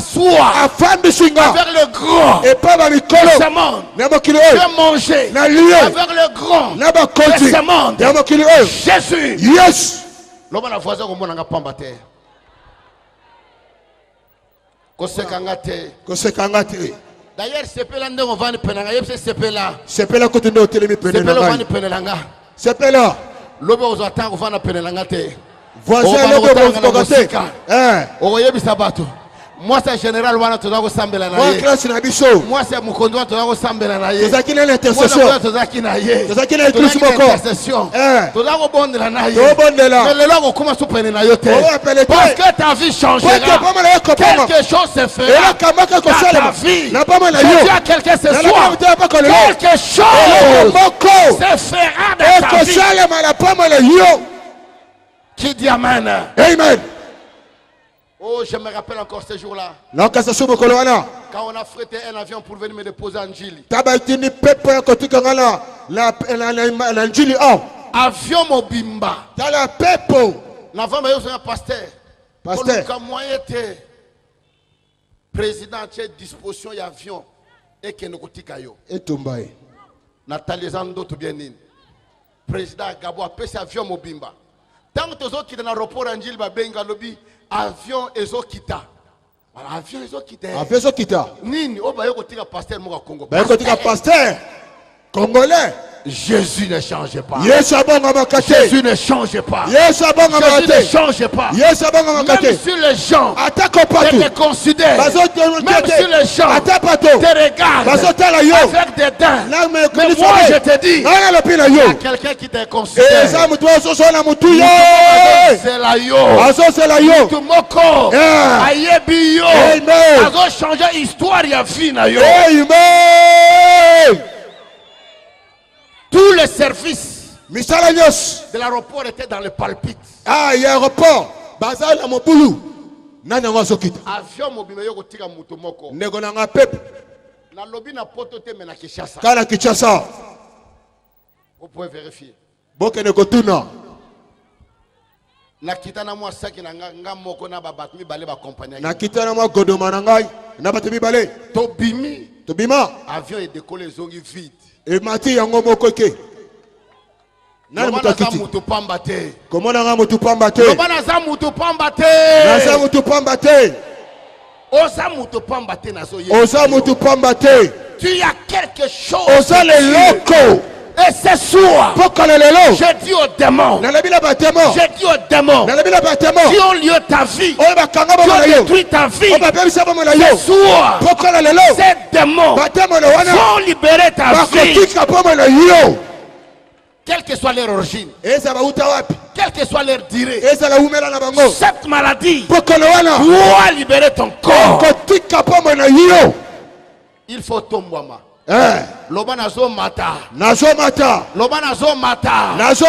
s'asseoir avec le grand et pas dans le de ce monde. De manger avec le grand de ce monde. Jésus. Yes. L'homme la voisin comme on a pas battu. D'ailleurs, c'est pas là où on va nous pénaliser. C'est pas là. C'est pas là que tu dois te lever pénaliser. C'est pas là où on va nous pénaliser. C'est pas là. L'homme aux attentes on va nous pénaliser. Voisin l'homme aux attentes. On va y aller sabato. Moi c'est général wana toza ko sambela na ye. Moi c'est mukondo wana toza ko sambela na ye. Toza kina l'intercession. Toza kina ye. Toza kina écrit moko. Intercession. Toza ko bondela na ye. To bondela. Mais le loko comment se peine na yo te. Parce que ta vie changera. Quelque chose se fera. Dans ta vie. Je dis à quelqu'un ce soir. Quelque chose se fera dans ta vie. Qui dit amen? Amen. Oh, je me rappelle encore ce jour-là. Quand on a frété un avion pour venir me déposer en Djili. Avion Mobimba. Dans la pepo. L'avant un pasteur. Pasteur. Quand moi j'étais président de disposition de l'avion et que nous avons et Tumbaye. Nathalie Zando tout bien. Président Gabo a payé avion Mobimba. Tant que tous qui dans l'aéroport en Djili Benga lobby. Avion ezokita. Voilà, avion ezokita. Avion ezokita. Nini obaye kotika pasteur moka Congo. Baye kotika pasteur congolais. Jésus ne change pas. Jésus ne change pas. Jésus ne change pas. Même si les gens te considèrent, même si les gens te regardent avec des dents, mais moi je te dis, il y a quelqu'un qui te considère. C'est la yo. Tumoko. Ayebi yo. Azo changer histoire ya vie na yo. Tous les services de l'aéroport étaient dans le palpite. Ah, il y a un aéroport. Bazal à mon boulot. Nana wasokita. Avion mobile yo kotika muto moko. Negonanga pep. Na lobby na poto te mena Kinshasa. Kana Kinshasa. Vous pouvez vérifier. Boke ne kotuna. Na kitana mwa saki na nga moko na babat mi balé ba compagnie. Na kitana mwa godoma na ngai. Na batimi balé. Tobima. Avion est décollé zongi vide. Et Mati yango moko ke. Nani mutakiti. Comment na mutu pamba te? Comment na mutu pamba te? Na mutu pamba te. Osa mutu pamba te na so ye. Osa mutu pamba te. Tu y a quelque chose. Osa le loco. Et ce soir, je dis aux démons, je dis aux démons, qui ont lieu ta vie, qui ont détruit ta vie, ce soir, ces démons vont libérer ta vie. Quelle que soit leur origine, quelle que soit leur durée, cette maladie doit libérer ton corps. Il faut tomber. Loba nazo mata. Loba nazo mata. Nazo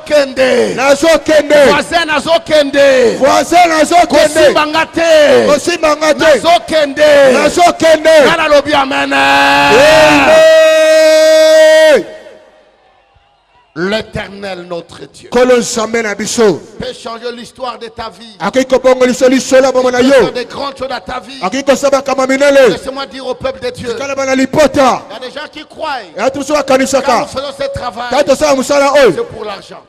kende. Voisin nazo kende. Kosimbangate. Nazo kende. Nana lobi amen. L'Éternel notre Dieu peut changer l'histoire de ta vie. Faire des grandes choses à ta vie. Laissez-moi dire au peuple de Dieu, il y a des gens qui croient quand nous faisons ce travail, c'est pour l'argent.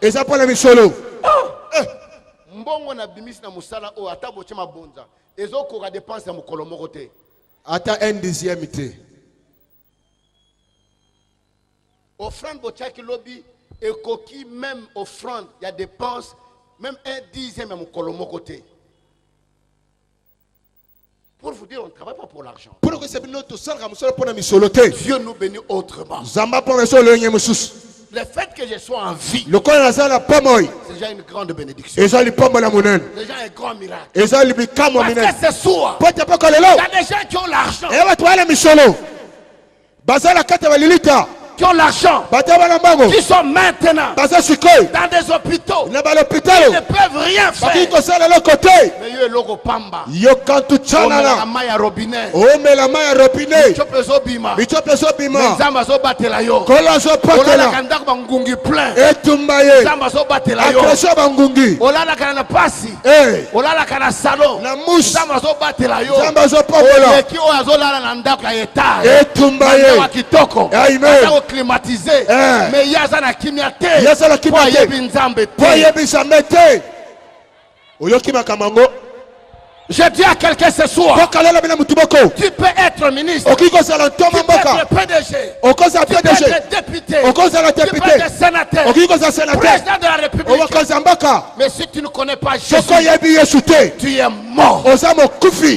Mbongo na bimis na musala o ata boche mabonza ezoko ka dépense na mukolo moko te ata 1/10 te. Offrande bochaki lobby et coquille même offrande, il y a dépenses, même 1/10 à mukolo moko te. Pour vous dire, on ne travaille pas pour l'argent. Dieu nous bénit autrement. Le fait que je sois en vie, c'est déjà une grande bénédiction. C'est déjà un grand miracle. Parce que ce soir, il y a des gens qui ont l'argent. qui ont l'argent, qui sont maintenant dans des hôpitaux, ils ne peuvent rien faire. Mais yo kantu tchanala omela maya robinet kola zopatela etumba ye akresha bangungi na musi zamba zopobola etumba ye po yebisa mete oyoki makambo. Je dis à quelqu'un ce soir, tu peux être ministre, tu peux être PDG, tu peux être député, tu peux être sénateur, président de la République. Mais si tu ne connais pas Jésus, tu es mort.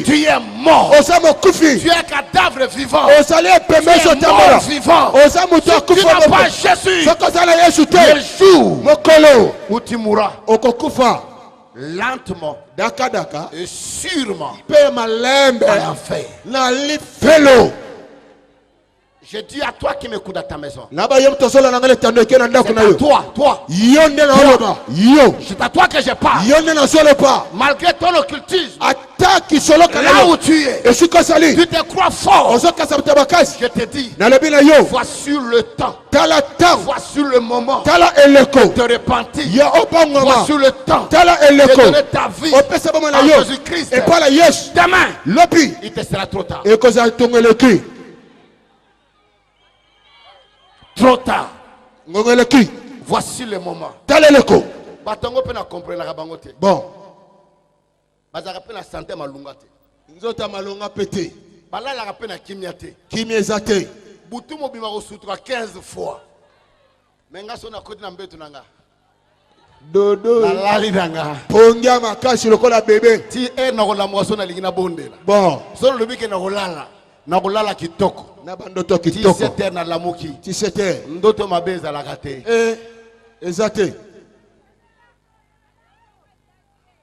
Tu es mort. Tu es un cadavre vivant. Tu es mort vivant. Si tu n'as pas Jésus, le jour où tu mourras, lentement et sûrement en enfer. Je dis à toi qui m'écoute à ta maison. C'est à toi que je parle. Malgré ton occultisme, là où tu es, tu te crois fort. Je te dis, vois sur le temps, vois sur le moment de te repentir, vois sur le temps de donner ta vie à Jésus-Christ. Demain, il te sera trop tard. Trop tard. Voici le moment. Bon. Dodo. Pongia makasi lokola bébé. Bon. Nakolala kitoko na bandoto kitoko 17h na lamuki 17h ndoto mabeza la gâté exacté.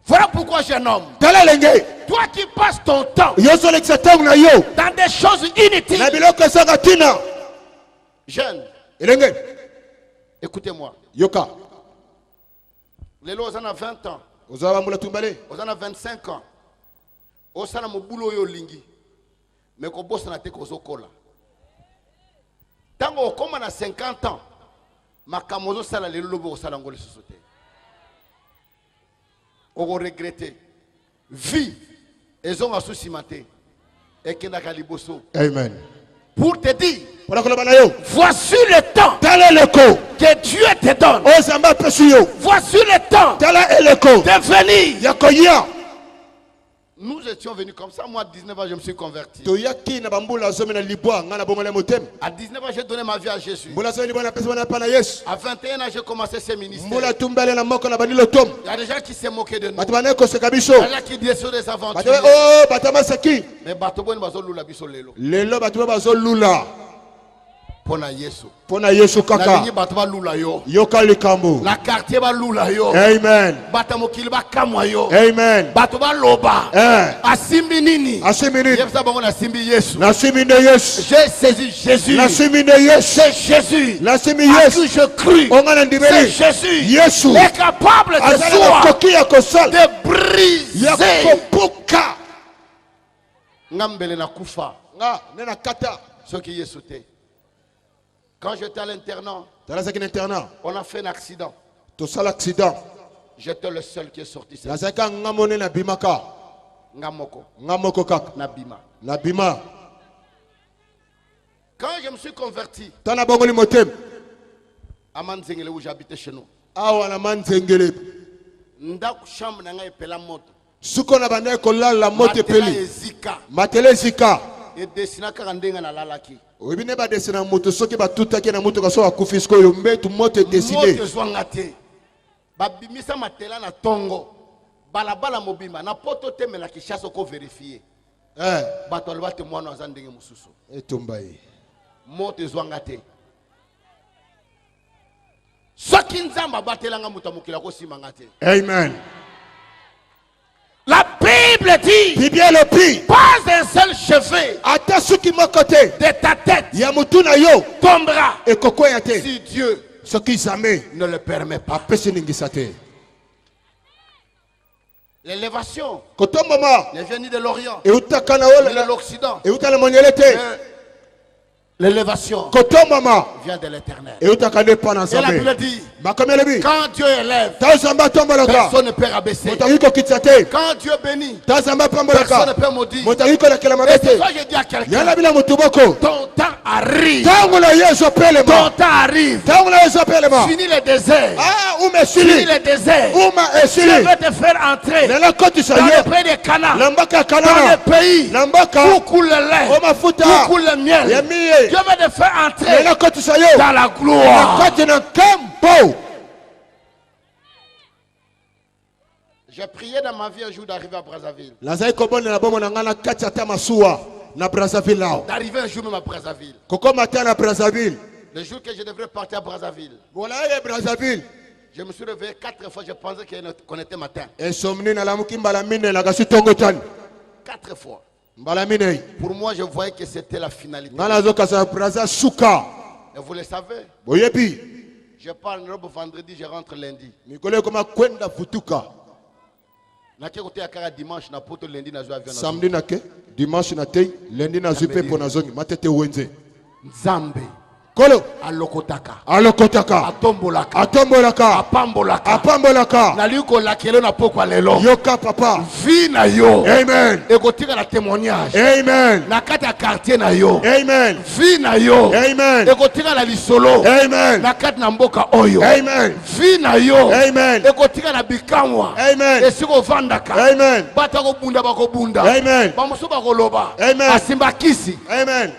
Voilà pourquoi je nomme toi qui passes ton temps dans des choses inutiles. Jeune, écoutez-moi. Yoka. Les lots on a 20 ans. On a 25 ans. On a mon boulot yo lingi. Mais qu'on bosse na te kozo kola. Tango comme on a 50 ans, ma kamozo sala le lobo sala ngole société. On va regretter. Vie, ils ont un souci maté. Et qui n'a qu'à liboso. Amen. Pour te dire, voici le temps que Dieu te donne. Voici le temps de venir. Nous étions venus comme ça. Moi, à 19 ans, je me suis converti. À 19 ans, j'ai donné ma vie à Jésus. À 21 ans, j'ai commencé ce ministère. Il y a des gens qui se moquaient de nous. Il y a des gens qui disaient sur des aventures. Mais Pona Yesu kaka yoka likambo la quartier ba lula yo. Amen. Bata mokili ba kamwa yo. Amen. Bato ba loba asimbi nini yebisa bango na simbi Yesu. J'ai saisi Jésus. C'est Jésus à qui je cru. C'est Jésus est capable de briser ngambele na kufa nena kata ce qui est sauté. Quand j'étais à l'internat, on a fait un accident. J'étais le seul qui est sorti. Ngamoko. Nabima. Quand je me suis converti, à Manzengele où j'habitais chez nous, ndaku chambre nanga epela moto. Sukona bande kolala moto epeli. Matele zika. Et dessina karandenga na lalaki. Obine ba desina moto soki ba tutaki na moto kaso akufisko yo mbetu moto décidé. Moto zwangate. Ba bimisa matela na tongo. Balabala mobima na poto teme la kishaso ko vérifier. Bato alba te mwana azandenge mususu. Etombaye. Moto zwangate. Soki nzamba batelanga muta mukila ko simangate. Amen. La paix Bible dit, pas un seul cheveu de ta tête tombera si Dieu ne le permet pas. L'élévation ne vient ni de l'Orient ni de l'Occident. L'élévation vient de l'Éternel. Et la Bible dit, quand Dieu élève, personne ne peut rabaisser. Quand Dieu bénit, personne ne peut maudire. Et c'est ça que je dis à quelqu'un, ton temps arrive. Ton temps arrive. Finis le désert. Finis le désert. Dieu veut te faire entrer dans le pays des Canaan, dans le pays où coule le lait, où coule le miel. Dieu veut te faire entrer dans la gloire. J'ai prié dans ma vie un jour d'arriver à Brazzaville. D'arriver un jour même à Brazzaville. Le jour que je devrais partir à Brazzaville. Je me suis réveillé 4 fois, je pensais qu'on était matin. 4 fois. Pour moi, je voyais que c'était la finalité. Et vous le savez. Je pars en Europe vendredi, je rentre lundi. Dimanche, samedi, dimanche, lundi, Nzambe. Kolo. Alokotaka. Atombolaka. Apambolaka. Naliko lakelo na pokwa lelo. Yoka papa. Vi na yo. Amen. Ekotika la témoignage. Amen. Na kati ya quartier na yo. Amen. Vi na yo. Amen. Ekotika la lisolo. Amen. Na kati na mboka oyo. Amen. Vi na yo. Amen. Ekotika na bikamwa. Amen. Esiko vandaka. Amen. Bata ko bunda bako Amen. Bamuso bako loba. Amen. Asimba kisi. Amen.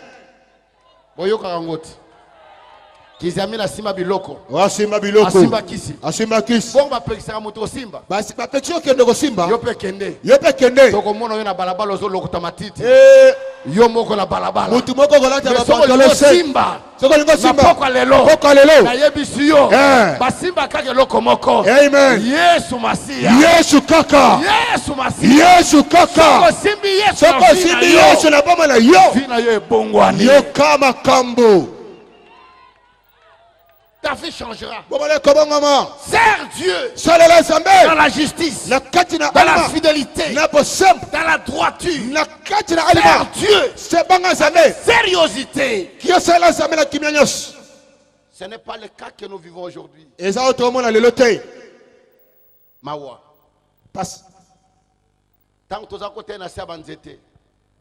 Boyoka ngoti. Kizami na simba biloko. Simba biloko. Asimba kisi. Bon ba pekisa moto simba. Basi ba pekisa kende ko simba. Yo pekende. Toko mono yo na balabala zo lokota matiti. Yo moko na balabala. Mutu moko ko lata balabala simba. Soko lingo simba. Poko lelo. Na yebisi yo. Ba simba kake loko moko. Amen. Yesu Masia. Yesu kaka. Soko simbi Yesu. Soko simbi Yesu na boma na yo. Vina yo ebongwani. Yo kama kambo. Ta vie changera. Sers Dieu dans la justice, dans la fidélité, dans la droiture. Sers Dieu avec sériosité. Ce n'est pas le cas que nous vivons aujourd'hui. Mawa. Tant que tu as côté na sabanzete,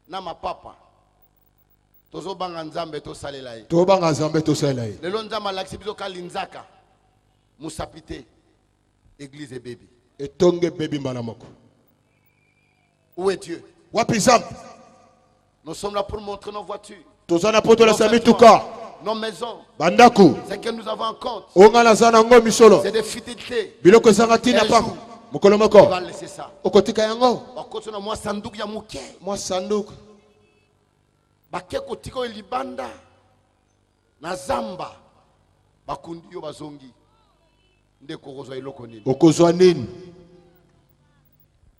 na ma papa. Tozo banga nzambe to salela ye. Lelo nzamba laksi bizo kalinzaka. Musapite. Église et baby. Etonge baby malamoko. Où est Dieu? Wapizam. Nous sommes là pour montrer nos voitures. Tozana poto la sami tuka. Nos maisons. Bandaku. Ce que nous avons en compte. Ongala zana ngo misolo. C'est des fidélités. Biloko sangatina pa. Mokolomoko. On va laisser ça. Okotika yango. Okotona moi sanduku ya muke. Moi sanduku. Bakeko tiko libanda na zamba bakundi yo bazongi ndeko kozwa iloko nini okozwa nini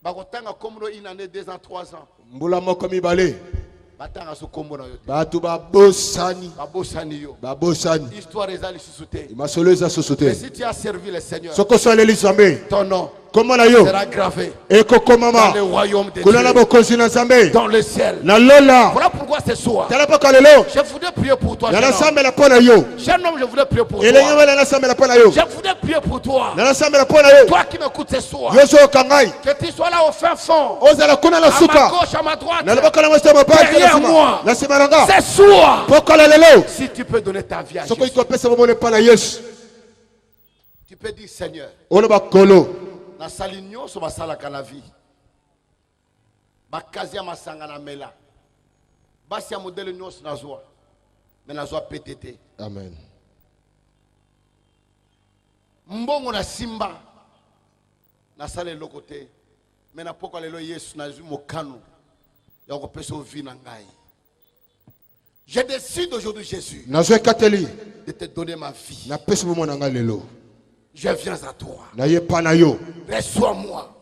bakotanga kombo une année 2 ans 3 ans mbula moko mibale batanga so kombo na yo te batu babosani yo histoire ezali susute masolo eza susute mais si tu as servi le Seigneur soko sala lisambe ton nom comment la yo sera gravé dans le royaume de Dieu dans le ciel. Voilà pourquoi ce soir je voudrais prier pour toi. Jeune homme, je voudrais prier pour toi. Je voudrais prier pour toi. Toi qui m'écoutes ce soir, que tu sois là au fin fond, à ma gauche, à ma droite, derrière moi, ce soir, si tu peux donner ta vie à Jésus, tu peux dire Seigneur, na sali nyonso basalaka na vie bakazi ya masanga na mela basi ya modele nyonso nazwa me nazwa PTT. Amen. Mbongo na simba na sala eloko te me na poko lelo Yesu nazwi mokano ya kopesa vie na ngai. Je décide aujourd'hui Jésus de te donner ma vie. Je viens à toi. Reçois-moi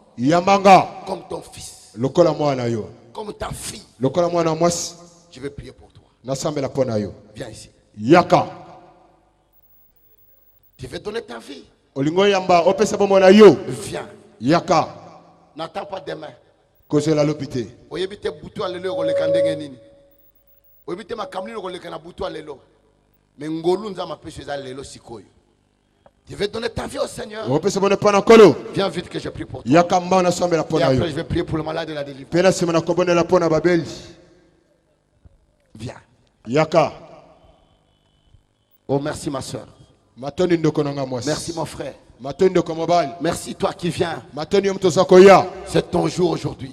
comme ton fils. Comme ta fille. Je vais prier pour toi. Viens ici. Yaka. Tu veux donner ta vie. Viens. Yaka. N'attends pas demain. Kozela lopité. Oyebite butu alelo roleka ndenge nini. Oyebite makamli roleka na butu alelo. Mais ngolu nza mapeshe za lelo sikoyo. Tu veux donner ta vie au Seigneur. Viens vite que je prie pour toi. Et après je vais prier pour le malade de la délivrance. Viens. Yaka. Oh merci ma soeur. Merci mon frère. Merci toi qui viens. C'est ton jour aujourd'hui.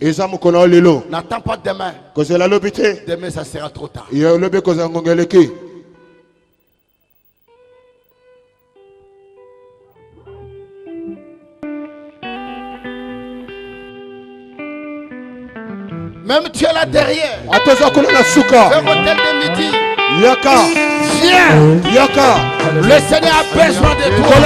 N'attends pas demain. Demain ça sera trop tard. Même tu es là derrière. Vers l'hôtel de midi. Yaka. Viens. Yaka. Le Seigneur a besoin de toi.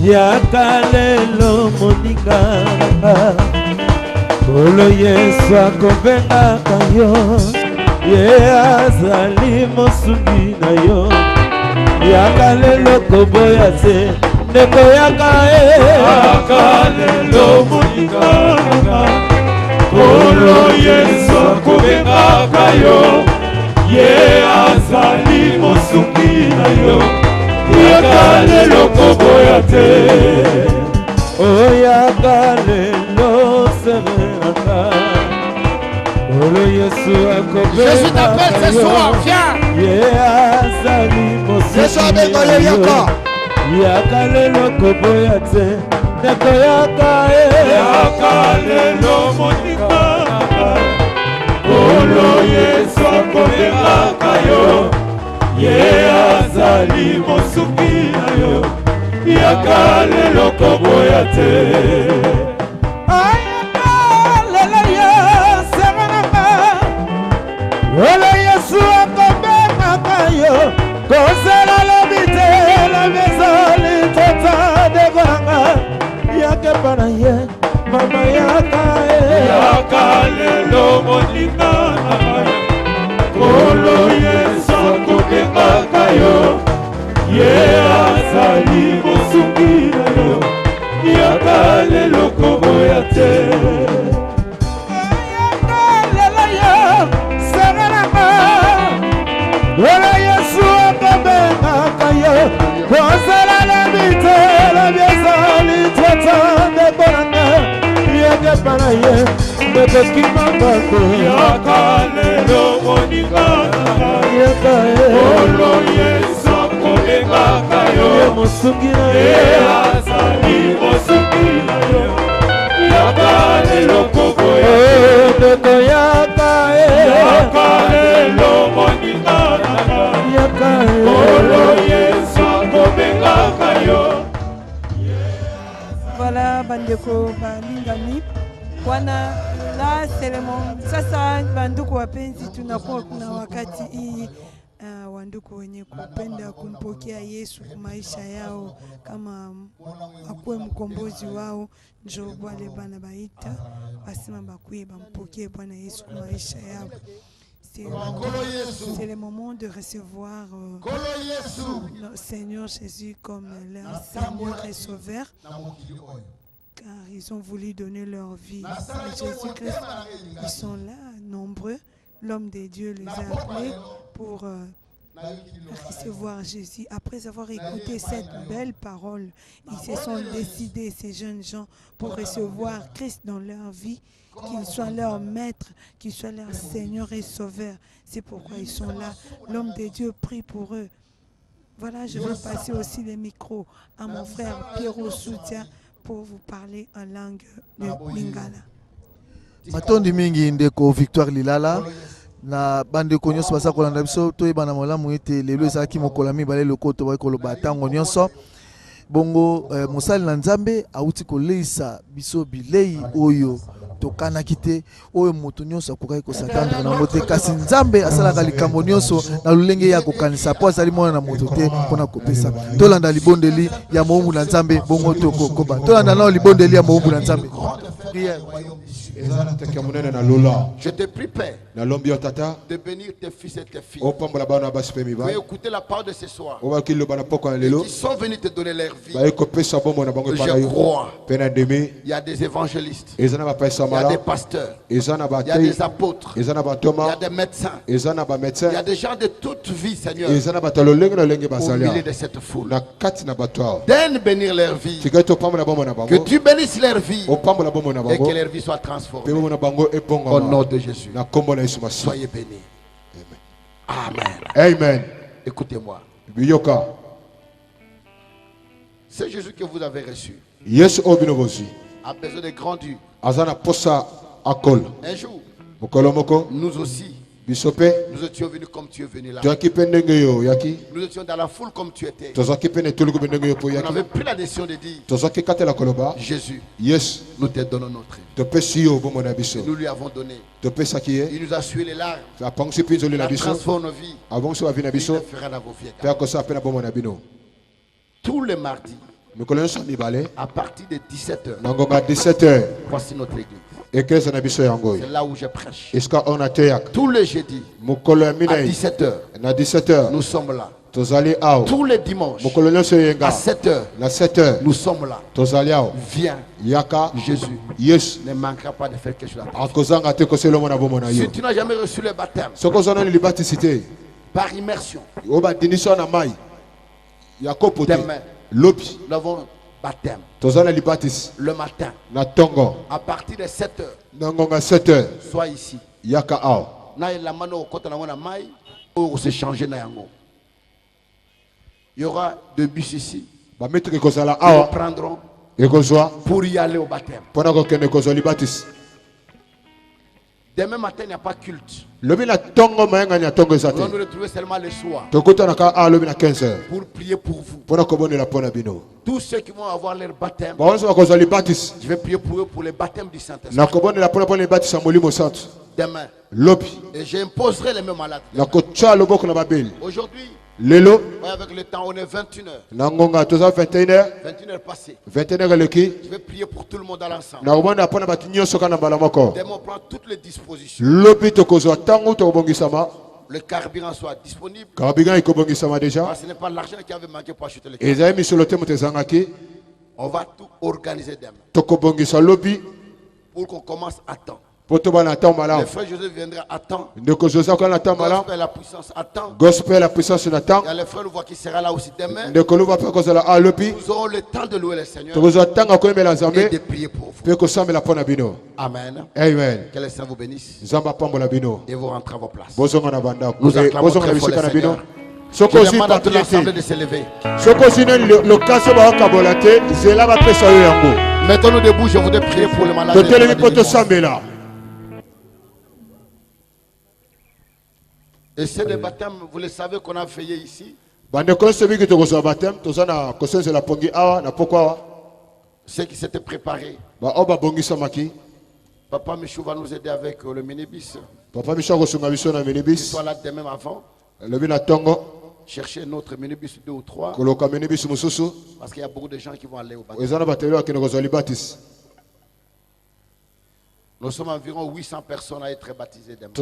Yaka lelo moninga Kolo Yesu akobengaka yo Ye azali mosungi na yo Yaka lelo koboya te Ndeko yaka Yaka lelo moninga Kolo Yesu akobengaka yo Ye azali mosungi na yo Yaka lelo koboya te Oh yaka lelo semeraka Olo Yesu akobengaka Jésus t'appelle ce soir, viens. Ye azali mosungi na yo Yaka lelo koboya te Ndeko yaka Yaka lelo moninga Olo Yesu akobengaka yo Ye azali mosungi na yo Yaka lelo koboya te Ayaka lelo yo semanaka Olo Yesu akobengaka yo Kozela lobi te la mezali tota degoranga Yaka pana ye mama yaka Yaka lelo moninga na Olo Yesu akobengaka yo Ye azali mosungi na yo Yaka lelo koboya te Yaka lelo yo serenaka Olo Yesu akobengaka yo Kozela lobi te la mezali tota degoranga Yaka pana ye Ndeko kimambako Yaka lelo moninga Yaka Olo Yesu akobengaka yo Ye mosungi na yo Ye azali mosungi na yo Yaka lelo koboya Ndeko yaka Yaka lelo moninga Yaka Olo Yesu akobengaka yo Voilà bandeko balingani wana la selemo sasa banduku wapenzi tunakuwa kuna wakati hii wanduku wenye kupenda kumpokea Yesu kwa maisha yao kama akuwe mkombozi wao njo wale bana baita basema bakuye bampokee Bwana Yesu kwa maisha yao. C'est le moment de recevoir notre Seigneur Jésus comme leur Seigneur et Sauveur, car ils ont voulu donner leur vie à Jésus-Christ. Ils sont là, nombreux. L'homme de Dieu les a appelés pour recevoir Jésus. Après avoir écouté cette belle parole, ils se sont décidés, ces jeunes gens, pour recevoir Christ dans leur vie, qu'il soit leur maître, qu'il soit leur Seigneur et Sauveur. C'est pourquoi ils sont là. L'homme de Dieu prie pour eux. Voilà, je vais passer aussi les micros à mon frère Pierrot Soutia pour vous parler en langue de Lingala. Matondi mingi ndeko Victoire Lilala na bande ko nyonso basa kolanda biso to ebana malamu ete lelo ezalaki mokola mibale lokoto ba koloba tango nyonso bongo mosali na nzambe auti koleisa biso bilei oyo tokana kite oyo moto nyonso akokaki kosatandre nango te kasi nzambe asalaka likambo nyonso na lolenge ya kokanisa po azali mwana na moto te mpona kopesa. Tolanda libondeli ya mowumbu na nzambe bongo tokokoba. Tolanda nao libondeli ya mowumbu na nzambe. Je te prie, Père, de bénir tes fils et tes filles. Veuillez écouter la parole de ce soir. Qui sont venus te donner leur vie. Je crois. Il y a des évangélistes. Il y a des pasteurs. Il y a des apôtres. Il y a des médecins. Il y a des gens de toute vie, Seigneur, au milieu de cette foule. Donne bénir leur vie. Que tu bénisses leur vie et que leur vie soit transformée. Au nom de Jésus. Soyez bénis. Amen. Amen. Écoutez-moi. C'est Jésus que vous avez reçu. A besoin de grandir. Un jour, nous aussi, nous étions venus comme tu es venu là. Nous étions dans la foule comme tu étais. On avait pris la décision de dire, Jésus, nous te donnons notre vie. Nous lui avons donné. Il nous a sué les larmes. Il a transformé nos vies. Il le fera dans vos vies. Tous les mardis, à partir de 17h, voici notre église. C'est là où je prêche. Tous les jeudis, à 17h, nous sommes là. Tous les dimanches, à 7h, nous sommes là. Viens. Jésus ne manquera pas de faire quelque chose. Si tu n'as jamais reçu le baptême, par immersion, demain, nous avons baptême. Le matin, à partir de 7h, sois ici. Il y aura deux bus ici. Ils nous prendront pour y aller au baptême. Demain matin, il n'y a pas culte. Nous allons nous retrouver seulement le soir pour prier pour vous. Tous ceux qui vont avoir leur baptême, je vais prier pour eux pour le baptême du Saint-Esprit. Demain, et j'imposerai les mêmes malades. Aujourd'hui, avec le temps, on est 21h. 21h passé. Je vais prier pour tout le monde à l'ensemble. Demain, on prend toutes les dispositions. Le carburant soit disponible. Parce que ce n'est pas l'argent qui avait manqué pour acheter le carburant. On va tout organiser demain. Pour qu'on commence à temps. Le frère Joseph viendra à temps. Gospel la puissance à temps. Il y a le frère Louvois qui sera là aussi demain. Nous aurons le temps de louer le Seigneur et de prier pour vous. Amen. Que le Seigneur vous bénisse et vous rentrez à vos places. Nous acclamons très fort le Seigneur. Je demande à toute l'assemblée de se lever. Mettons-nous debout, je voudrais prier pour le malade. Et c'est le baptême, vous le savez qu'on a veillé ici. Ceux qui s'étaient préparés. Papa Michou va nous aider avec le minibus. Il soit là demain avant. Chercher notre minibus 2 ou 3. Parce qu'il y a beaucoup de gens qui vont aller au baptême. Nous sommes environ 800 personnes à être baptisées demain.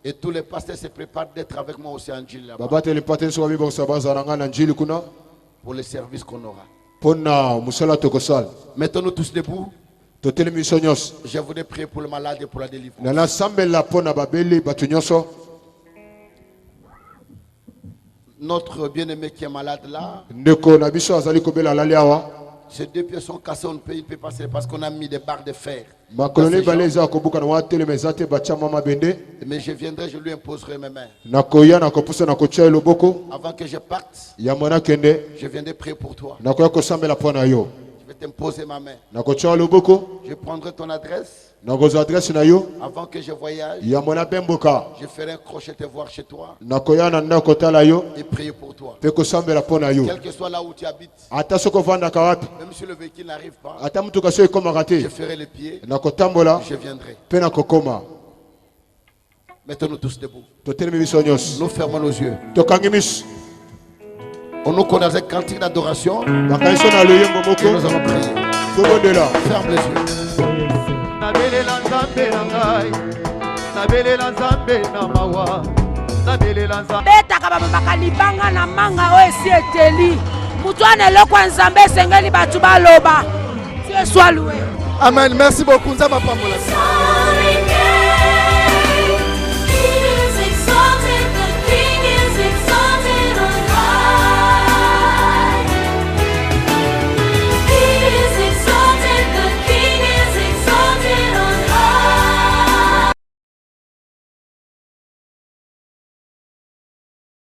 Et tous les pasteurs se préparent d'être avec moi aussi en Gilles là-bas. Pour le service qu'on aura. Mettons-nous tous debout. Je voudrais prier pour le malade et pour la délivrance. Notre bien-aimé qui est malade là. Ces deux pieds sont cassés, on ne peut pas passer parce qu'on a mis des barres de fer. Mais je viendrai, je lui imposerai mes mains. Avant que je parte, je viendrai prier pour toi. Je vais t'imposer ma main. Je prendrai ton adresse. Avant que je voyage, je ferai un crochet te voir chez toi et prier pour toi. Quel que soit là où tu habites, même si le véhicule n'arrive pas, je ferai les pieds, je viendrai. Mettons-nous tous debout. Nous fermons nos yeux. On nous connaît avec cantique d'adoration. Nous allons prier. Ferme les yeux. betaka babamaka libanga na manga oyo esi eteli mutu wana eloko ya nzambe esengeli bato baloba Dieu soit loué. Amen. Merci beaucoup. Nzambe apambola.